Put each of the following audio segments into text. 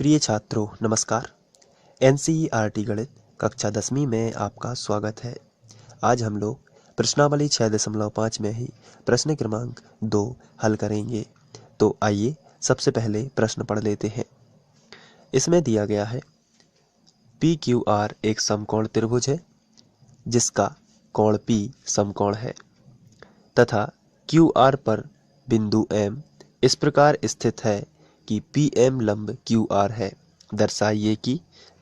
प्रिय छात्रों नमस्कार। एनसीईआरटी गणित कक्षा 10वीं में आपका स्वागत है। आज हम लोग प्रश्नावली 6.5 में ही प्रश्न क्रमांक 2 हल करेंगे। तो आइए सबसे पहले प्रश्न पढ़ लेते हैं। इसमें दिया गया है PQR एक समकोण त्रिभुज है जिसका कोण P समकोण है तथा QR पर बिंदु M इस प्रकार स्थित है कि PM लंब QR है। दर्शाइए कि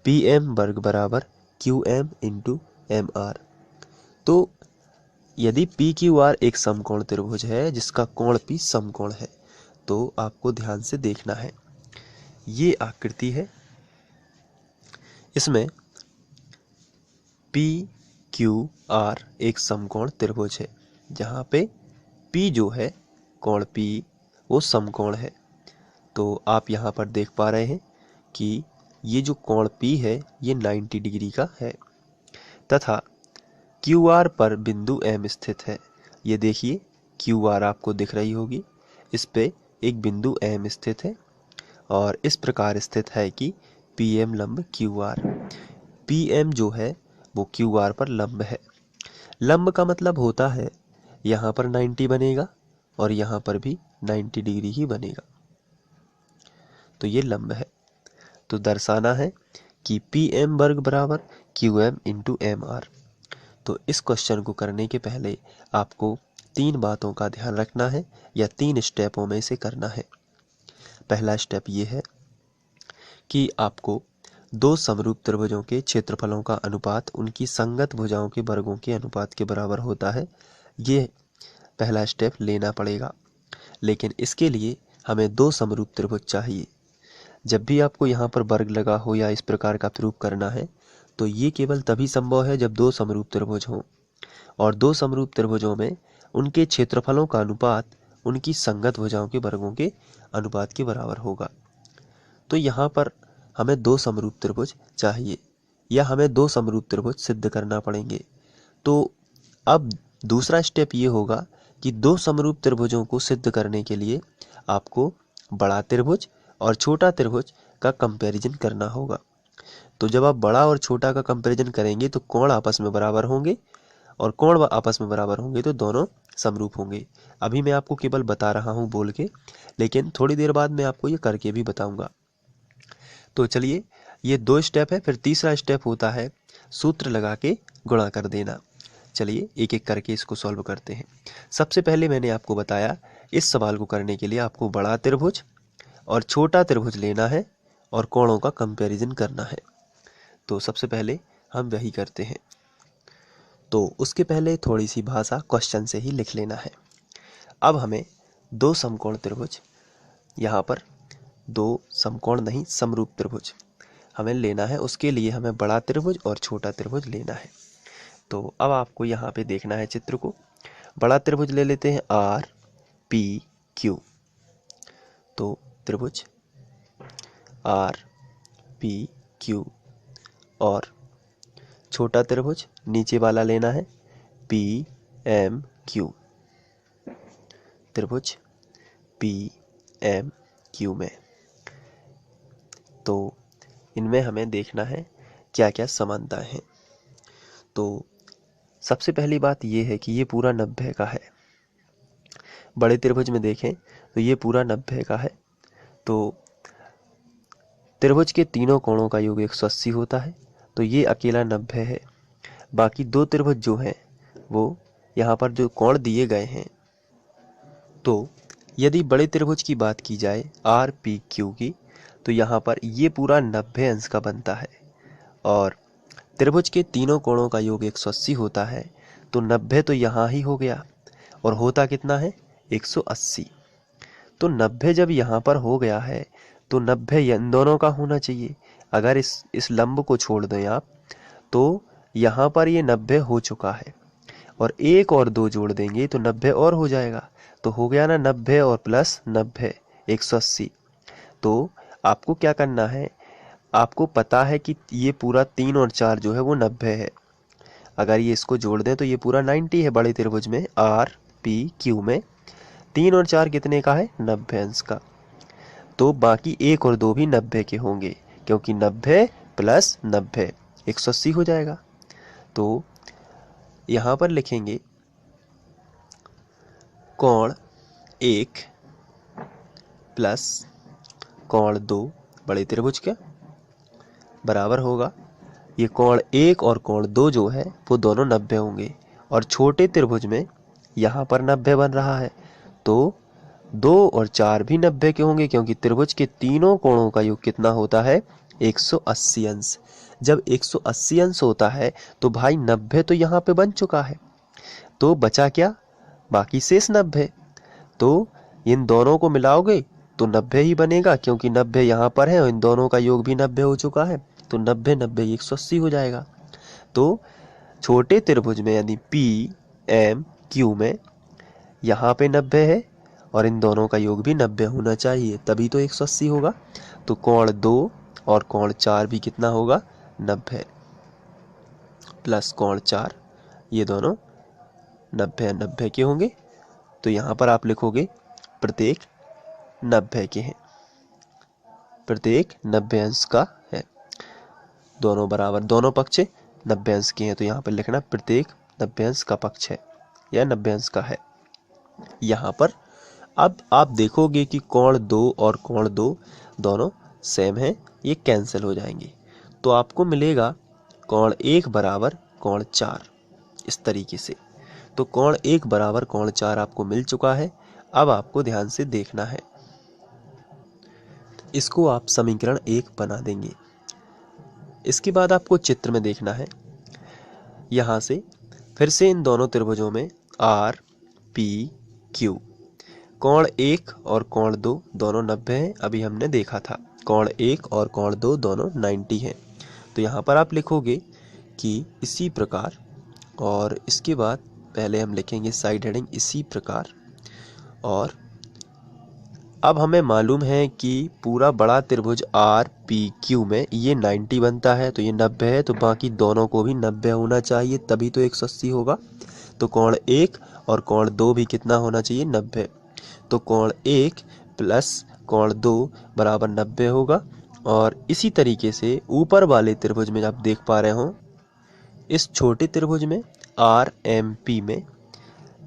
PM वर्ग बराबर QM इंटू MR। तो यदि PQR एक समकोण त्रिभुज है जिसका कोण P समकोण है तो आपको ध्यान से देखना है। ये आकृति है, इसमें PQR एक समकोण त्रिभुज है जहाँ पे P जो है कोण P वो समकोण है। तो आप यहाँ पर देख पा रहे हैं कि ये जो कोण P है ये 90 डिग्री का है तथा QR पर बिंदु M स्थित है। ये देखिए QR आपको दिख रही होगी, इस पे एक बिंदु M स्थित है और इस प्रकार स्थित है कि PM लंब QR। PM जो है वो QR पर लंब है। लंब का मतलब होता है यहाँ पर 90 बनेगा और यहाँ पर भी 90 डिग्री ही बनेगा, तो ये लंब है। तो दर्शाना है कि PM वर्ग बराबर QM इंटू MR। तो इस क्वेश्चन को करने के पहले आपको 3 बातों का ध्यान रखना है या 3 स्टेपों में से करना है। पहला स्टेप ये है कि आपको 2 समरूप त्रिभुजों के क्षेत्रफलों का अनुपात उनकी संगत भुजाओं के वर्गों के अनुपात के बराबर होता है। ये पहला स्टेप लेना पड़ेगा, लेकिन इसके लिए हमें 2 समरूप त्रिभुज चाहिए। जब भी आपको यहाँ पर वर्ग लगा हो या इस प्रकार का प्रूफ करना है तो ये केवल तभी संभव है जब 2 समरूप त्रिभुज हों और 2 समरूप त्रिभुजों में उनके क्षेत्रफलों का अनुपात उनकी संगत भुजाओं के वर्गों के अनुपात के बराबर होगा। तो यहाँ पर हमें 2 समरूप त्रिभुज चाहिए या हमें 2 समरूप त्रिभुज सिद्ध करना पड़ेंगे। तो अब दूसरा स्टेप ये होगा कि 2 समरूप त्रिभुजों को सिद्ध करने के लिए आपको बड़ा त्रिभुज और छोटा त्रिभुज का कंपैरिजन करना होगा। तो जब आप बड़ा और छोटा का कंपैरिजन करेंगे तो कोण आपस में बराबर होंगे और कोण आपस में बराबर होंगे तो दोनों समरूप होंगे। अभी मैं आपको केवल बता रहा हूँ बोल के, लेकिन थोड़ी देर बाद मैं आपको ये करके भी बताऊंगा। तो चलिए, ये 2 स्टेप है। फिर तीसरा स्टेप होता है सूत्र लगा के गुणा कर देना। चलिए एक एक करके इसको सॉल्व करते हैं। सबसे पहले मैंने आपको बताया इस सवाल को करने के लिए आपको बड़ा त्रिभुज और छोटा त्रिभुज लेना है और कोणों का कंपैरिजन करना है। तो सबसे पहले हम वही करते हैं। तो उसके पहले थोड़ी सी भाषा क्वेश्चन से ही लिख लेना है। अब हमें 2 समकोण त्रिभुज, यहाँ पर 2 समकोण नहीं समरूप त्रिभुज हमें लेना है। उसके लिए हमें बड़ा त्रिभुज और छोटा त्रिभुज लेना है। तो अब आपको यहाँ पे देखना है चित्र को। बड़ा त्रिभुज ले लेते हैं RPQ। तो त्रिभुज RPQ और छोटा त्रिभुज नीचे वाला लेना है PMQ। त्रिभुज PMQ में तो इनमें हमें देखना है क्या क्या समानताएं हैं। तो सबसे पहली बात ये है कि ये पूरा 90 का है। बड़े त्रिभुज में देखें तो ये पूरा 90 का है। तो त्रिभुज के तीनों कोणों का योग 180 होता है, तो ये अकेला 90 है। बाकी 2 त्रिभुज जो हैं वो यहाँ पर जो कोण दिए गए हैं, तो यदि बड़े त्रिभुज की बात की जाए RPQ की, तो यहाँ पर ये पूरा 90 अंश का बनता है और त्रिभुज के तीनों कोणों का योग 180 होता है। तो 90 तो यहाँ ही हो गया और होता कितना है 180। तो 90 जब यहाँ पर हो गया है तो 90 इन दोनों का होना चाहिए। अगर इस लंब को छोड़ दें आप तो यहाँ पर ये 90 हो चुका है और 1 और 2 जोड़ देंगे तो 90 और हो जाएगा। तो हो गया ना 90 और प्लस 90 180। तो आपको क्या करना है, आपको पता है कि ये पूरा 3 और 4 जो है वो 90 है। अगर ये इसको जोड़ दें तो ये पूरा 90 है। बड़े त्रिभुज में RPQ में 3 और 4 कितने का है 90 अंश का। तो बाकी 1 और 2 भी 90 के होंगे, क्योंकि 90 प्लस 90 180 हो जाएगा। तो यहाँ पर लिखेंगे कोण 1 प्लस कोण 2 बड़े त्रिभुज के बराबर होगा, ये कोण 1 और कोण 2 जो है वो दोनों 90 होंगे, और छोटे त्रिभुज में यहाँ पर 90 बन रहा है, तो 2 और 4 भी 90 के होंगे, क्योंकि त्रिभुज के तीनों कोणों का योग कितना होता है 180 अंश। जब 180 अंश होता है तो भाई 90 तो यहाँ पे बन चुका है, तो बचा क्या, बाकी शेष 90। तो इन दोनों को मिलाओगे तो 90 ही बनेगा, क्योंकि 90 यहाँ पर है और इन दोनों का योग भी 90 हो चुका है, तो 90 90 180 हो जाएगा। तो छोटे त्रिभुज में यानी पी एम क्यू में यहाँ पे 90 है और इन दोनों का योग भी 90 होना चाहिए, तभी तो 180 होगा। तो कोण 2 और कोण 4 भी कितना होगा 90 प्लस कोण 4, ये दोनों 90 90 के होंगे। तो यहाँ पर आप लिखोगे प्रत्येक 90 के हैं, प्रत्येक 90 अंश का है, दोनों बराबर, दोनों पक्ष 90 अंश के हैं, तो यहाँ पर लिखना प्रत्येक 90 अंश का पक्ष है या 90 अंश का है। यहाँ पर अब आप देखोगे कि कोण 2 और कोण 2 दोनों सेम हैं, ये कैंसिल हो जाएंगे, तो आपको मिलेगा कोण 1 बराबर कोण 4 इस तरीके से। तो कोण 1 बराबर कोण 4 आपको मिल चुका है। अब आपको ध्यान से देखना है, इसको आप समीकरण 1 बना देंगे। इसके बाद आपको चित्र में देखना है, यहाँ से फिर से इन दोनों त्रिभुजों में आर पी क्यू, कोण 1 और कोण 2 दोनों 90 हैं, अभी हमने देखा था। कोण 1 और कोण 2 दोनों 90 हैं। तो यहाँ पर आप लिखोगे कि इसी प्रकार, और इसके बाद पहले हम लिखेंगे साइड हेडिंग इसी प्रकार, और अब हमें मालूम है कि पूरा बड़ा त्रिभुज आर पी क्यू में ये 90 बनता है, तो ये 90 है, तो बाकी दोनों को भी 90 होना चाहिए, तभी तो 180 होगा। तो कोण 1 और कोण 2 भी कितना होना चाहिए 90। तो कोण 1 प्लस कोण 2 बराबर 90 होगा। और इसी तरीके से ऊपर वाले त्रिभुज में आप देख पा रहे हो, इस छोटे त्रिभुज में आर एम पी में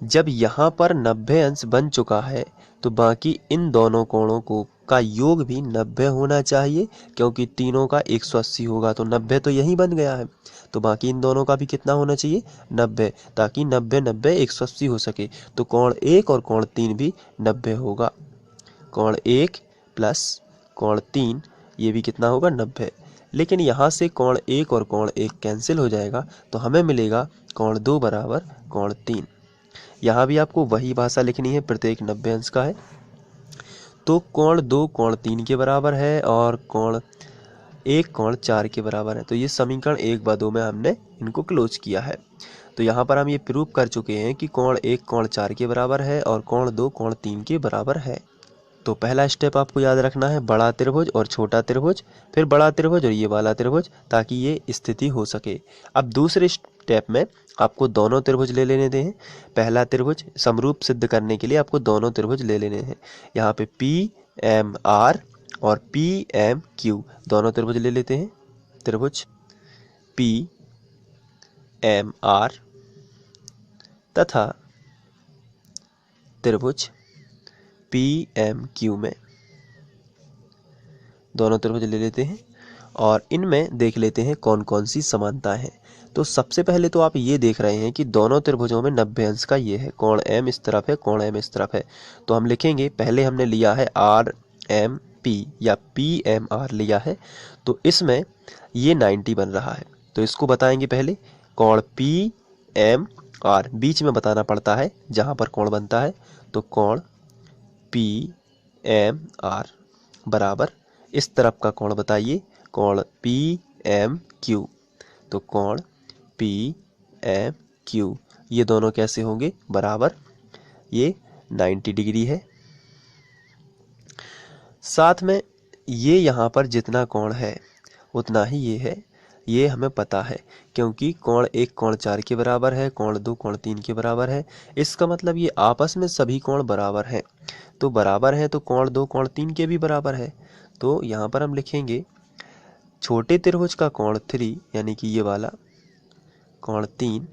जब यहाँ पर 90 अंश बन चुका है, तो बाकी इन दोनों कोणों को का योग भी 90 होना चाहिए, क्योंकि तीनों का 180 होगा, तो 90 तो यही बन गया है, तो बाकी इन दोनों का भी कितना होना चाहिए 90, ताकि 90 90 180 हो सके। तो कोण 1 और कोण 3 भी 90 होगा। कोण 1 प्लस कोण 3 ये भी कितना होगा 90। लेकिन यहाँ से कोण 1 और कोण 1 कैंसिल हो जाएगा, तो हमें मिलेगा कोण 2 बराबर कोण 3। यहाँ भी आपको वही भाषा लिखनी है, प्रत्येक 90 अंश का है। तो कोण 2 कोण 3 के बराबर है और कोण 1 कोण 4 के बराबर है। तो ये समीकरण 1 व 2 में हमने इनको क्लोज किया है। तो यहाँ पर हम ये प्रूव कर चुके हैं कि कोण 1 कोण 4 के बराबर है और कोण 2 कोण 3 के बराबर है। तो पहला स्टेप आपको याद रखना है, बड़ा त्रिभुज और छोटा त्रिभुज, फिर बड़ा त्रिभुज और ये वाला त्रिभुज, ताकि ये स्थिति हो सके। अब दूसरे स्टेप में आपको दोनों त्रिभुज ले लेने हैं। पहला त्रिभुज समरूप सिद्ध करने के लिए आपको दोनों त्रिभुज ले लेने हैं। यहाँ पे पी एम आर और पी एम क्यू दोनों त्रिभुज ले लेते हैं। त्रिभुज पी एम आर तथा त्रिभुज पी एम क्यू में दोनों त्रिभुज ले लेते हैं और इनमें देख लेते हैं कौन कौन सी समानता है। तो सबसे पहले तो आप ये देख रहे हैं कि दोनों त्रिभुजों में 90 अंश का ये है, कोण एम इस तरफ है, कोण एम इस तरफ है। तो हम लिखेंगे, पहले हमने लिया है आर एम पी या पी एम आर लिया है, तो इसमें ये 90 बन रहा है। तो इसको बताएंगे पहले, कोण पी एम आर बीच में बताना पड़ता है जहाँ पर कोण बनता है। तो कोण पी एम आर बराबर इस तरफ का कोण बताइए, कोण पी एम क्यू। तो कोण पी एम क्यू ये दोनों कैसे होंगे बराबर, ये 90 डिग्री है। साथ में ये यहाँ पर जितना कोण है उतना ही ये है, ये हमें पता है क्योंकि कोण 1 कोण 4 के बराबर है, कोण 2 कोण 3 के बराबर है। इसका मतलब ये आपस में सभी कोण बराबर हैं। तो बराबर है तो कोण 2 कोण 3 के भी बराबर है। तो यहाँ पर हम लिखेंगे छोटे त्रिभुज का कोण 3 यानी कि ये वाला कोण 3,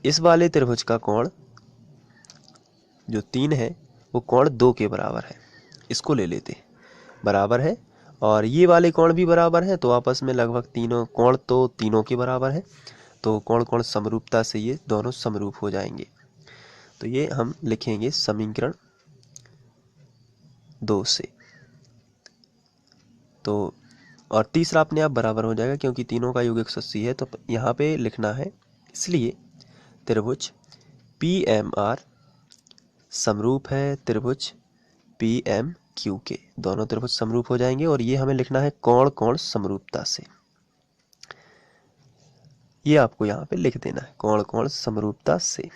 इस वाले त्रिभुज का कोण जो 3 है वो कोण 2 के बराबर है। इसको ले लेते हैं, बराबर है, और ये वाले कोण भी बराबर है, तो आपस में लगभग तीनों कोण तो तीनों के बराबर है। तो कोण कोण समरूपता से ये दोनों समरूप हो जाएंगे। तो ये हम लिखेंगे समीकरण 2 से। तो और तीसरा अपने आप बराबर हो जाएगा क्योंकि तीनों का योग 180 है। तो यहाँ पे लिखना है, इसलिए त्रिभुज PMR समरूप है त्रिभुज PMQ के। दोनों त्रिभुज समरूप हो जाएंगे और ये हमें लिखना है कोण कोण समरूपता से। ये आपको यहाँ पे लिख देना है कोण कोण समरूपता से।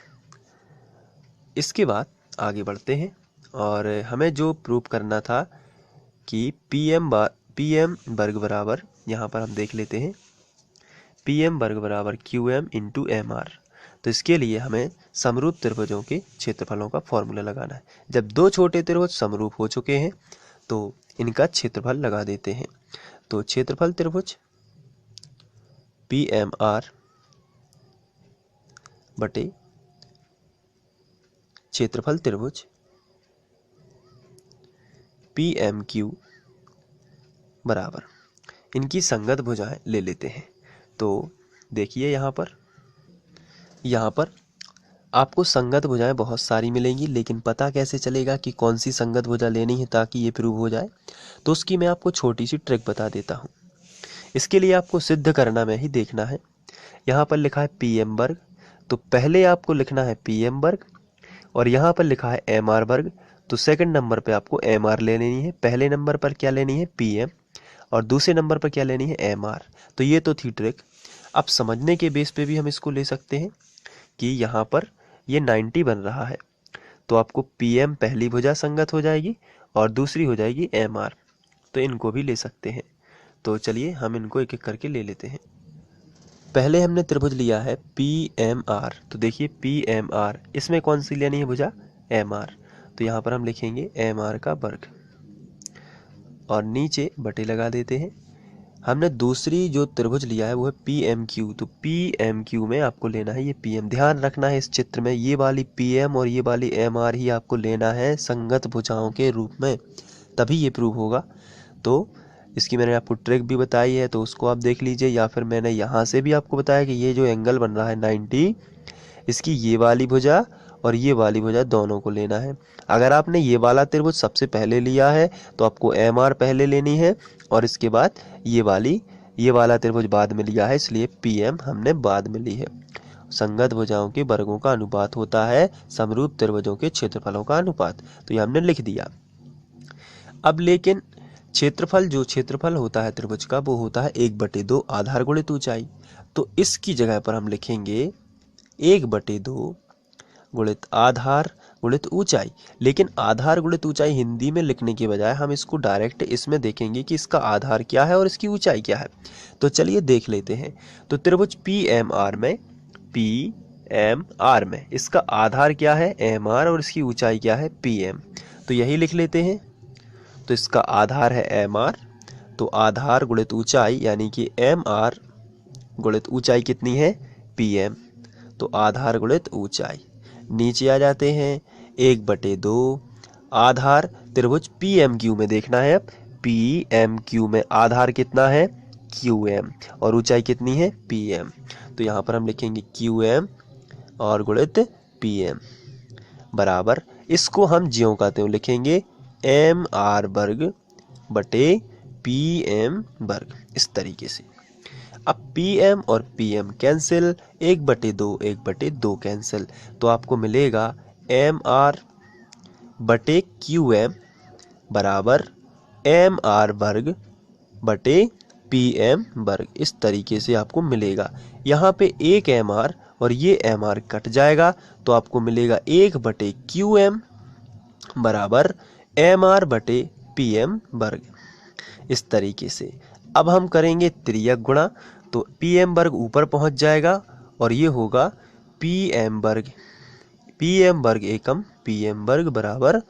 इसके बाद आगे बढ़ते हैं और हमें जो प्रूव करना था कि PM वर्ग बराबर, यहाँ पर हम देख लेते हैं PM वर्ग बराबर QM इंटू MR। तो इसके लिए हमें समरूप त्रिभुजों के क्षेत्रफलों का फॉर्मूला लगाना है। जब दो छोटे त्रिभुज समरूप हो चुके हैं तो इनका क्षेत्रफल लगा देते हैं। तो क्षेत्रफल त्रिभुज PMR बटे क्षेत्रफल त्रिभुज PMQ बराबर, इनकी संगत भुजाएं ले लेते हैं। तो देखिए यहाँ पर आपको संगत भुजाएं बहुत सारी मिलेंगी, लेकिन पता कैसे चलेगा कि कौन सी संगत भुजा लेनी है ताकि ये प्रूव हो जाए, तो उसकी मैं आपको छोटी सी ट्रिक बता देता हूँ। इसके लिए आपको सिद्ध करना में ही देखना है। यहाँ पर लिखा है PM वर्ग, तो पहले आपको लिखना है PM वर्ग, और यहाँ पर लिखा है MR वर्ग, तो सेकंड नंबर पे आपको MR ले लेनी है। पहले नंबर पर क्या लेनी है PM, और दूसरे नंबर पर क्या लेनी है MR। तो ये तो थी ट्रिक। अब समझने के बेस पे भी हम इसको ले सकते हैं कि यहाँ पर ये 90 बन रहा है, तो आपको PM पहली भुजा संगत हो जाएगी और दूसरी हो जाएगी MR। तो इनको भी ले सकते हैं। तो चलिए हम इनको एक एक करके ले लेते हैं। पहले हमने त्रिभुज लिया है PMR, तो देखिए PMR, इसमें कौन सी लेनी है भुजा, MR। तो यहाँ पर हम लिखेंगे MR का वर्ग और नीचे बटे लगा देते हैं। हमने दूसरी जो त्रिभुज लिया है वो है PMQ, तो PMQ में आपको लेना है ये PM। ध्यान रखना है इस चित्र में ये वाली PM और ये वाली MR ही आपको लेना है संगत भुजाओं के रूप में, तभी ये प्रूव होगा। तो इसकी मैंने आपको ट्रिक भी बताई है, तो उसको आप देख लीजिए, या फिर मैंने यहाँ से भी आपको बताया कि ये जो एंगल बन रहा है 90, इसकी ये वाली भुजा और ये वाली भुजा दोनों को लेना है। अगर आपने ये वाला त्रिभुज सबसे पहले लिया है तो आपको MR पहले लेनी है, और इसके बाद ये वाला त्रिभुज बाद में लिया है, इसलिए PM हमने बाद में ली है। संगत भुजाओं के वर्गों का अनुपात होता है समरूप त्रिभुजों के क्षेत्रफलों का अनुपात। तो ये हमने लिख दिया। अब लेकिन क्षेत्रफल होता है त्रिभुज का, वो होता है 1/2 आधार गुणित ऊंचाई। तो इसकी जगह पर हम लिखेंगे 1/2 गुणित आधार गुणित ऊंचाई। लेकिन आधार गुणित ऊंचाई हिंदी में लिखने के बजाय हम इसको डायरेक्ट इसमें देखेंगे कि इसका आधार क्या है और इसकी ऊंचाई क्या है। तो चलिए देख लेते हैं। तो त्रिभुज PMR में इसका आधार क्या है MR और इसकी ऊंचाई क्या है PM। तो यही लिख लेते हैं। तो इसका आधार है MR, तो आधार गुणित ऊंचाई यानी कि MR गुणित ऊंचाई कितनी है PM। तो आधार गुणित ऊंचाई, नीचे आ जाते हैं 1/2 आधार त्रिभुज PMQ में देखना है। अब PMQ में आधार कितना है QM और ऊंचाई कितनी है PM। तो यहाँ पर हम लिखेंगे QM और गुणित PM बराबर, इसको हम ज्यों का त्यों लिखेंगे MR वर्ग बटे PM वर्ग, इस तरीके से। अब PM और PM कैंसिल, 1/2 कैंसिल, तो आपको मिलेगा MR बटे QM बराबर MR वर्ग बटे PM वर्ग, इस तरीके से आपको मिलेगा। यहाँ पे एक MR और ये MR कट जाएगा, तो आपको मिलेगा 1/QM बराबर MR बटे PM वर्ग, इस तरीके से। अब हम करेंगे त्रियक गुणा, तो पी एम वर्ग ऊपर पहुंच जाएगा और ये होगा पी एम वर्ग एकम पी एम वर्ग बराबर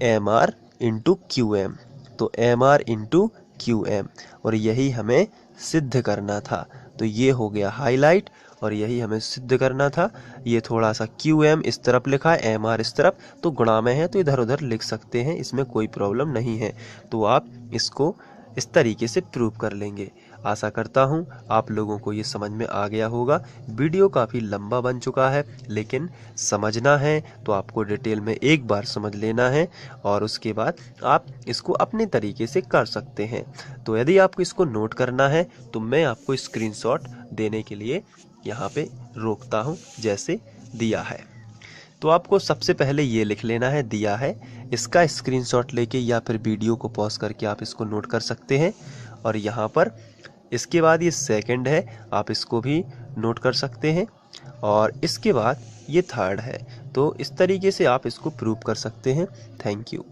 M R into Q M. तो M R into Q M, और यही हमें सिद्ध करना था। तो ये हो गया हाईलाइट और यही हमें सिद्ध करना था। ये थोड़ा सा क्यू एम इस तरफ लिखा है, एम आर इस तरफ, तो गुणा में है तो इधर उधर लिख सकते हैं, इसमें कोई प्रॉब्लम नहीं है। तो आप इसको इस तरीके से प्रूव कर लेंगे। आशा करता हूँ आप लोगों को ये समझ में आ गया होगा। वीडियो काफ़ी लंबा बन चुका है, लेकिन समझना है तो आपको डिटेल में एक बार समझ लेना है और उसके बाद आप इसको अपने तरीके से कर सकते हैं। तो यदि आपको इसको नोट करना है तो मैं आपको स्क्रीनशॉट देने के लिए यहाँ पे रोकता हूँ, जैसे दिया है। तो आपको सबसे पहले ये लिख लेना है, दिया है, इसका स्क्रीनशॉट लेके या फिर वीडियो को पॉज करके आप इसको नोट कर सकते हैं। और यहाँ पर इसके बाद ये सेकंड है, आप इसको भी नोट कर सकते हैं। और इसके बाद ये थर्ड है। तो इस तरीके से आप इसको प्रूव कर सकते हैं। Thank you.